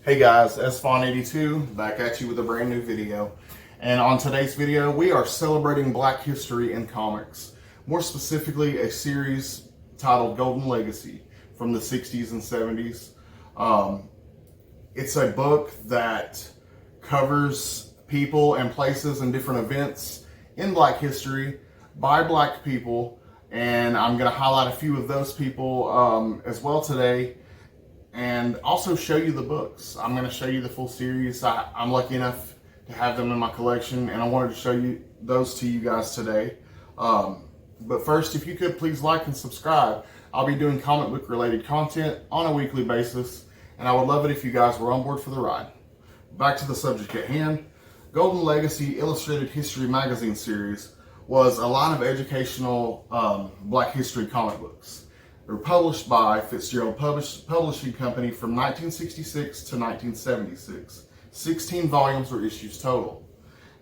Hey guys, S82 back at you with a brand new video. And on today's video, we are celebrating Black history in comics. More specifically, a series titled Golden Legacy from the 60s and 70s. It's a book that covers people and places and different events in Black history by Black people. And I'm going to highlight a few of those people as well today, and also show you the books. I'm going to show you the full series. I'm lucky enough to have them in my collection, and I wanted to show you those to you guys today. But first, if you could please like and subscribe. I'll be doing comic book related content on a weekly basis, and I would love it if you guys were on board for the ride. Back to the subject at hand. Golden Legacy Illustrated History Magazine series was a line of educational Black history comic books. They were published by Fitzgerald Publishing Company from 1966 to 1976. 16 volumes or issues total.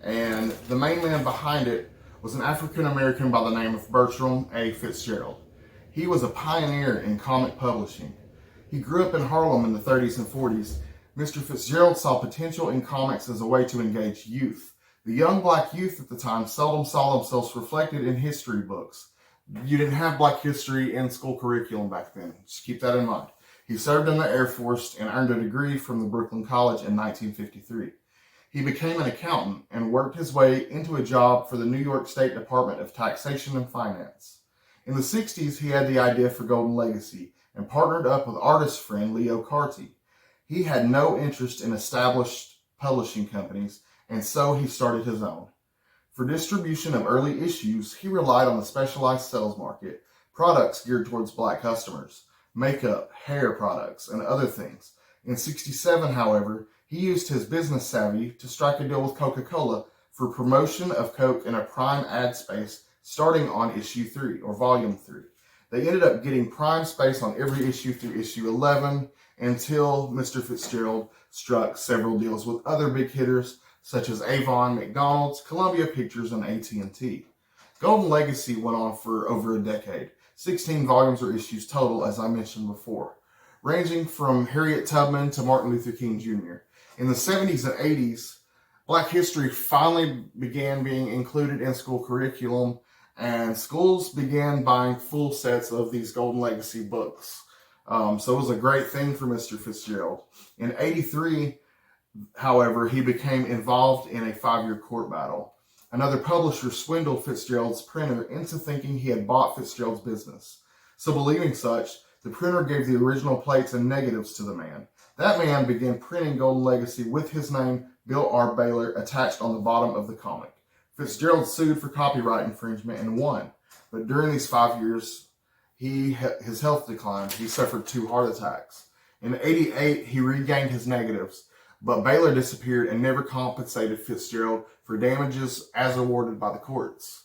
And the main man behind it was an African American by the name of Bertram A. Fitzgerald. He was a pioneer in comic publishing. He grew up in Harlem in the 30s and 40s. Mr. Fitzgerald saw potential in comics as a way to engage youth. The young Black youth at the time seldom saw themselves reflected in history books. You didn't have Black history in school curriculum back then. Just keep that in mind. He served in the Air Force and earned a degree from the Brooklyn College in 1953. He became an accountant and worked his way into a job for the New York State Department of Taxation and Finance. In the 60s, he had the idea for Golden Legacy and partnered up with artist friend Leo Carty. He had no interest in established publishing companies, and so he started his own. For distribution of early issues, he relied on the specialized sales market, products geared towards Black customers, makeup, hair products, and other things. In '67, however, he used his business savvy to strike a deal with Coca-Cola for promotion of Coke in a prime ad space starting on issue 3, or volume 3. They ended up getting prime space on every issue through issue 11 until Mr. Fitzgerald struck several deals with other big hitters such as Avon, McDonald's, Columbia Pictures, and AT&T. Golden Legacy went on for over a decade, 16 volumes or issues total, as I mentioned before, ranging from Harriet Tubman to Martin Luther King Jr. In the 70s and 80s, Black history finally began being included in school curriculum, and schools began buying full sets of these Golden Legacy books. So it was a great thing for Mr. Fitzgerald. In '83, however, he became involved in a 5-year court battle. Another publisher swindled Fitzgerald's printer into thinking he had bought Fitzgerald's business. So believing such, the printer gave the original plates and negatives to the man. That man began printing Golden Legacy with his name, Bill R. Baylor, attached on the bottom of the comic. Fitzgerald sued for copyright infringement and won. But during these 5 years, his health declined. He suffered 2 heart attacks. In '88, he regained his negatives, but Baylor disappeared and never compensated Fitzgerald for damages as awarded by the courts.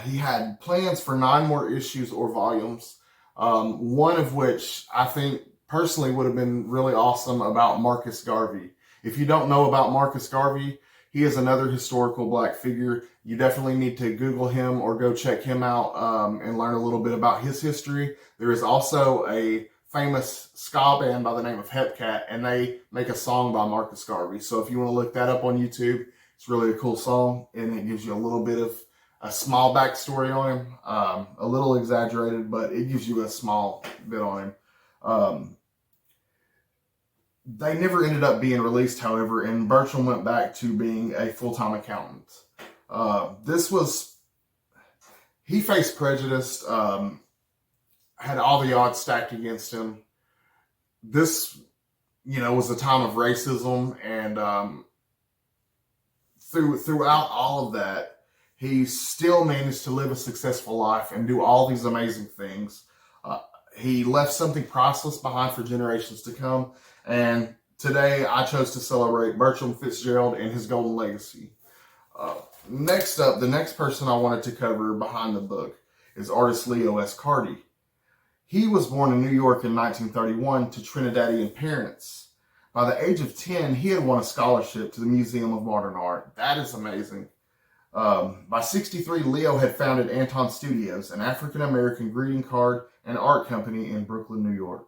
He had plans for 9 more issues or volumes, one of which I think personally would have been really awesome, about Marcus Garvey. If you don't know about Marcus Garvey, he is another historical Black figure. You definitely need to Google him or go check him out and learn a little bit about his history. There is also a famous ska band by the name of Hepcat, and they make a song by Marcus Garvey. So if you want to look that up on YouTube, it's really a cool song, and it gives you a little bit of a small backstory on him. A little exaggerated, but it gives you a small bit on him. They never ended up being released, however, and Bertram went back to being a full-time accountant. He faced prejudice, had all the odds stacked against him. This, was a time of racism, and throughout all of that, he still managed to live a successful life and do all these amazing things. He left something priceless behind for generations to come, and today I chose to celebrate Bertram Fitzgerald and his Golden Legacy. Next up, the next person I wanted to cover behind the book is artist Leo S. Cardi. He was born in New York in 1931 to Trinidadian parents. By the age of 10, he had won a scholarship to the Museum of Modern Art. That is amazing. By '63, Leo had founded Anton Studios, an African-American greeting card and art company in Brooklyn, New York.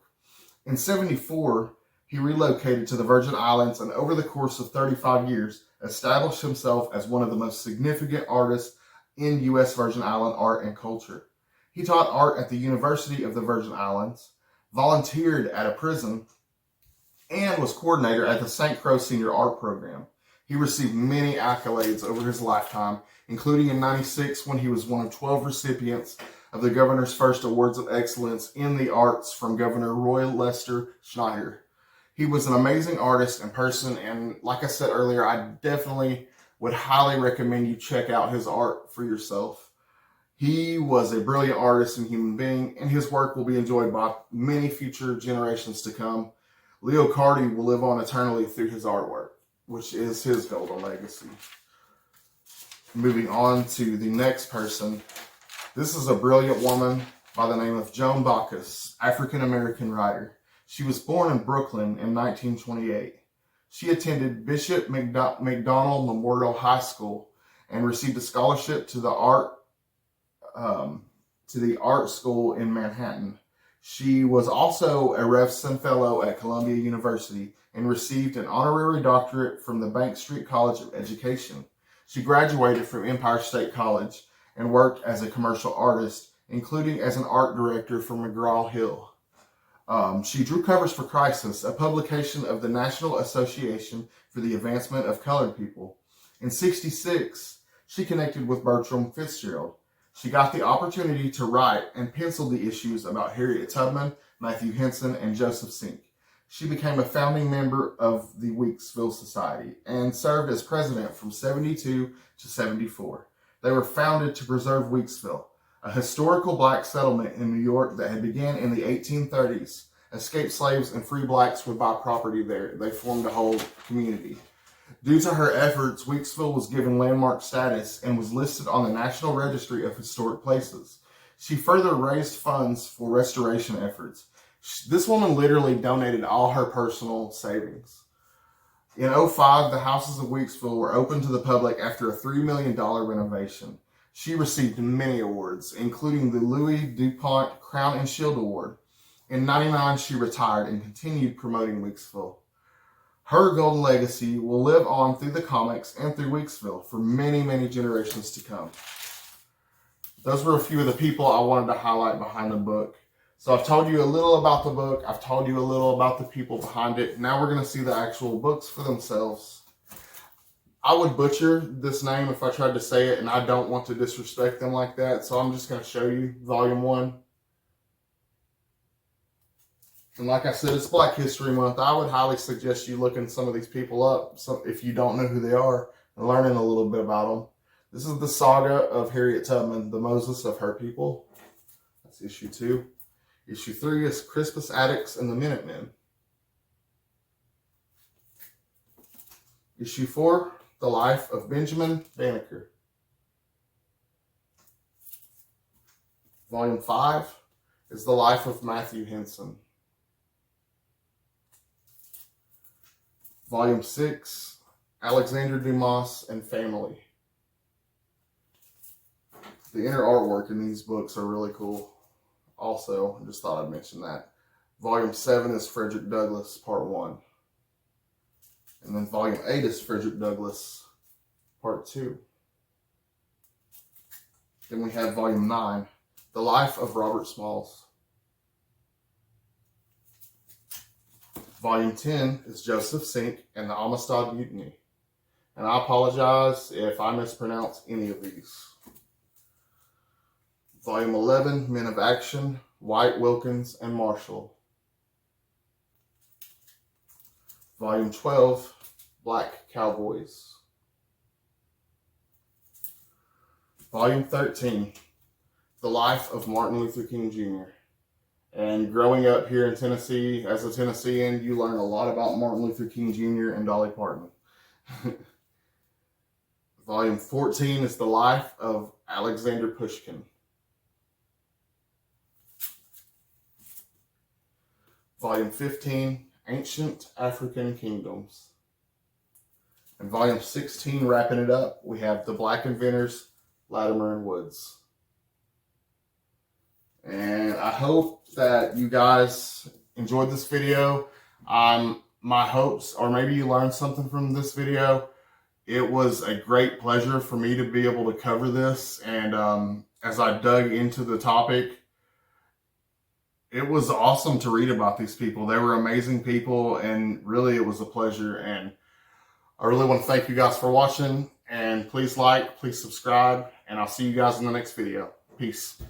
In '74, He relocated to the Virgin Islands and over the course of 35 years established himself as one of the most significant artists in U.S. Virgin Island art and culture. He taught art at the University of the Virgin Islands, volunteered at a prison, and was coordinator at the St. Croix Senior Art Program. He received many accolades over his lifetime, including in '96 when he was one of 12 recipients of the Governor's First Awards of Excellence in the Arts from Governor Roy Lester Schneider. He was an amazing artist and person, and like I said earlier, I definitely would highly recommend you check out his art for yourself. He was a brilliant artist and human being, and his work will be enjoyed by many future generations to come. Leo Cardi will live on eternally through his artwork, which is his golden legacy. Moving on to the next person. This is a brilliant woman by the name of Joan Bacchus, African-American writer. She was born in Brooklyn in 1928. She attended Bishop McDonald Memorial High School and received a scholarship to the art school in Manhattan. She was also a Revson Fellow at Columbia University and received an honorary doctorate from the Bank Street College of Education. She graduated from Empire State College and worked as a commercial artist, including as an art director for McGraw-Hill. She drew covers for Crisis, a publication of the National Association for the Advancement of Colored People. In '66, she connected with Bertram Fitzgerald. She got the opportunity to write and pencil the issues about Harriet Tubman, Matthew Henson, and Joseph Sink. She became a founding member of the Weeksville Society and served as president from '72 to '74. They were founded to preserve Weeksville, a historical black settlement in New York that had begun in the 1830s. Escaped slaves and free blacks would buy property there. They formed a whole community. Due to her efforts, Weeksville was given landmark status and was listed on the National Registry of Historic Places. She further raised funds for restoration efforts. This woman literally donated all her personal savings. In '05, the houses of Weeksville were opened to the public after a $3 million renovation. She received many awards, including the Louis DuPont Crown and Shield Award. In '99, she retired and continued promoting Weeksville. Her golden legacy will live on through the comics and through Weeksville for many, many generations to come. Those were a few of the people I wanted to highlight behind the book. So I've told you a little about the book. I've told you a little about the people behind it. Now we're going to see the actual books for themselves. I would butcher this name if I tried to say it, and I don't want to disrespect them like that. So I'm just going to show you Volume 1. And like I said, it's Black History Month. I would highly suggest you looking some of these people up if you don't know who they are and learning a little bit about them. This is the saga of Harriet Tubman, the Moses of her people. That's issue 2. Issue 3 is Crispus Attucks and the Minutemen. Issue 4, The Life of Benjamin Banneker. Volume 5 is The Life of Matthew Henson. Volume 6, Alexander Dumas and Family. The inner artwork in these books are really cool. Also, I just thought I'd mention that. Volume 7 is Frederick Douglass, Part 1. And then Volume 8 is Frederick Douglass, Part 2. Then we have Volume 9, The Life of Robert Smalls. Volume 10 is Joseph Sink and the Amistad Mutiny. And I apologize if I mispronounce any of these. Volume 11, Men of Action, White, Wilkins, and Marshall. Volume 12, Black Cowboys. Volume 13, The Life of Martin Luther King Jr. And growing up here in Tennessee, as a Tennessean, you learn a lot about Martin Luther King Jr. and Dolly Parton. Volume 14 is The Life of Alexander Pushkin. Volume 15, Ancient African Kingdoms. And Volume 16, wrapping it up, we have The Black Inventors, Latimer and Woods. And I hope that you guys enjoyed this video. My hopes, or maybe you learned something from this video. It was a great pleasure for me to be able to cover this, and as I dug into the topic, it was awesome to read about these people. They were amazing people, and really it was a pleasure. And I really want to thank you guys for watching, and please like, please subscribe, and I'll see you guys in the next video. Peace.